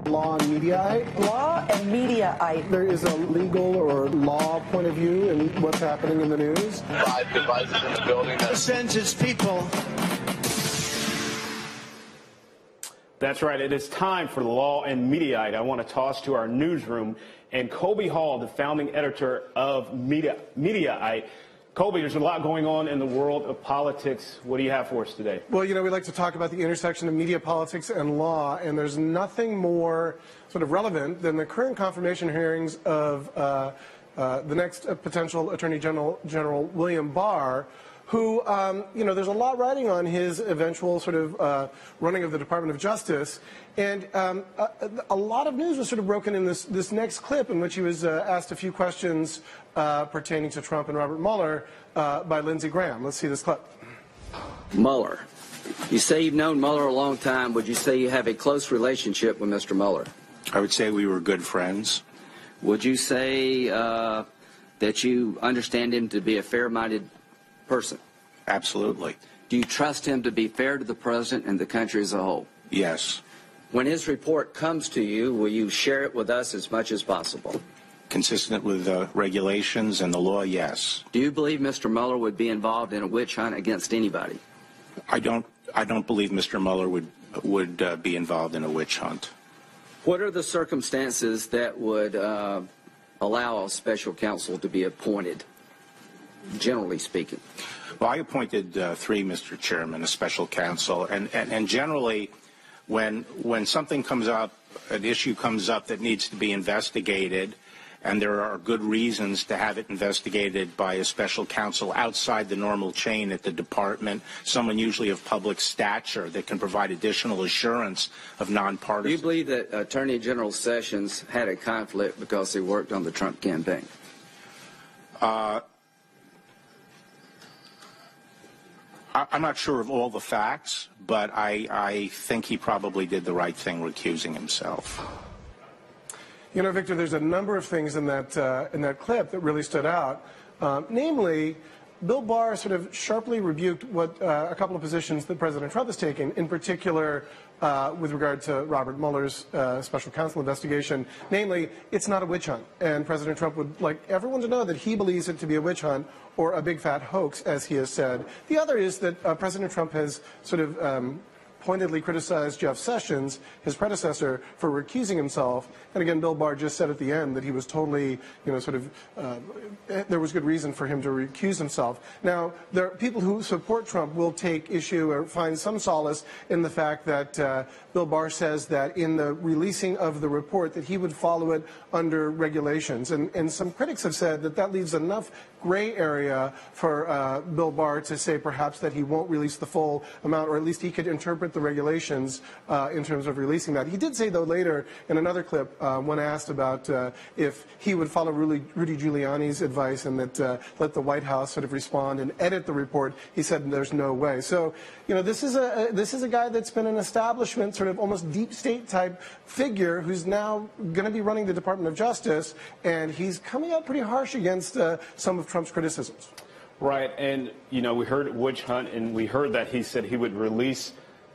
Law and Mediaite. Law and Mediaite. There is a legal or law point of view in what's happening in the news. 5 devices in the building that sends its people. That's right. It is time for Law and Mediaite. I want to toss to our newsroom and Colby Hall, the founding editor of Mediaite. Colby, there's a lot going on in the world of politics. What do you have for us today? Well, we like to talk about the intersection of media, politics, and law, and there's nothing more sort of relevant than the current confirmation hearings of the next potential Attorney General William Barr, who, there's a lot riding on his eventual sort of running of the Department of Justice. And a lot of news was sort of broken in this next clip in which he was asked a few questions pertaining to Trump and Robert Mueller by Lindsey Graham. Let's see this clip. Mueller. You say you've known Mueller a long time. Would you say you have a close relationship with Mr. Mueller? I would say we were good friends. Would you say that you understand him to be a fair-minded person? Absolutely. Do you trust him to be fair to the president and the country as a whole? Yes. When his report comes to you, will you share it with us as much as possible? Consistent with the regulations and the law, yes. Do you believe Mr. Mueller would be involved in a witch hunt against anybody? I don't believe Mr. Mueller would be involved in a witch hunt. What are the circumstances that would allow a special counsel to be appointed, generally speaking? Well, I appointed 3, Mr. Chairman, a special counsel, and generally, when something comes up, an issue comes up that needs to be investigated, and there are good reasons to have it investigated by a special counsel outside the normal chain at the department, someone usually of public stature that can provide additional assurance of nonpartisan. Do you believe that Attorney General Sessions had a conflict because he worked on the Trump campaign? I'm not sure of all the facts, but I think he probably did the right thing recusing himself. Victor, there's a number of things in that clip that really stood out. Namely, Bill Barr sort of sharply rebuked what a couple of positions that President Trump has taken, in particular with regard to Robert Mueller's special counsel investigation. Namely, it's not a witch hunt, and President Trump would like everyone to know that he believes it to be a witch hunt or a big fat hoax, as he has said. The other is that President Trump has sort of pointedly criticized Jeff Sessions, his predecessor, for recusing himself. And again, Bill Barr just said at the end that he was totally, there was good reason for him to recuse himself. Now, there are people who support Trump will take issue or find some solace in the fact that Bill Barr says that in the releasing of the report that he would follow it under regulations. And some critics have said that that leaves enough gray area for Bill Barr to say perhaps that he won't release the full amount, or at least he could interpret the regulations in terms of releasing that. He did say, though, later in another clip, when asked about if he would follow Rudy Giuliani's advice and that let the White House sort of respond and edit the report, he said there's no way. So, this is a guy that's been an establishment, sort of almost deep state type figure who's now going to be running the Department of Justice, and he's coming out pretty harsh against some of Trump's criticisms. Right, and we heard witch hunt, and we heard that he said he would release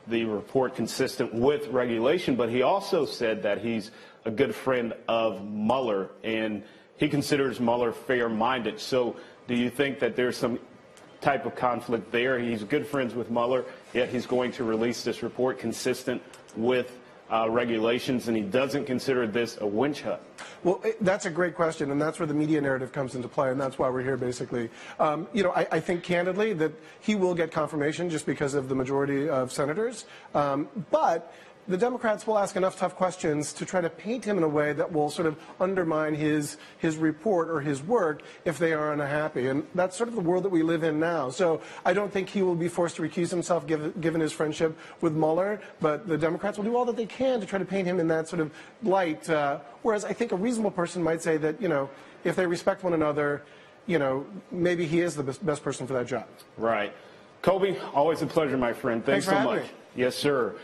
the report consistent with regulation, but he also said that he's a good friend of Mueller, and he considers Mueller fair-minded. So do you think that there's some type of conflict there? He's good friends with Mueller, yet he's going to release this report consistent with regulations, and he doesn't consider this a witch hunt? Well, that's a great question, and that's where the media narrative comes into play, and that's why we're here, basically. I think, candidly, that he will get confirmation just because of the majority of senators, but the Democrats will ask enough tough questions to try to paint him in a way that will sort of undermine his report or his work if they are unhappy. And that's sort of the world that we live in now. So I don't think he will be forced to recuse himself given his friendship with Mueller, but the Democrats will do all that they can to try to paint him in that sort of light. Whereas I think a reasonable person might say that, if they respect one another, maybe he is the best person for that job. Right. Colby, always a pleasure, my friend. Thanks so much. Me. Yes, sir.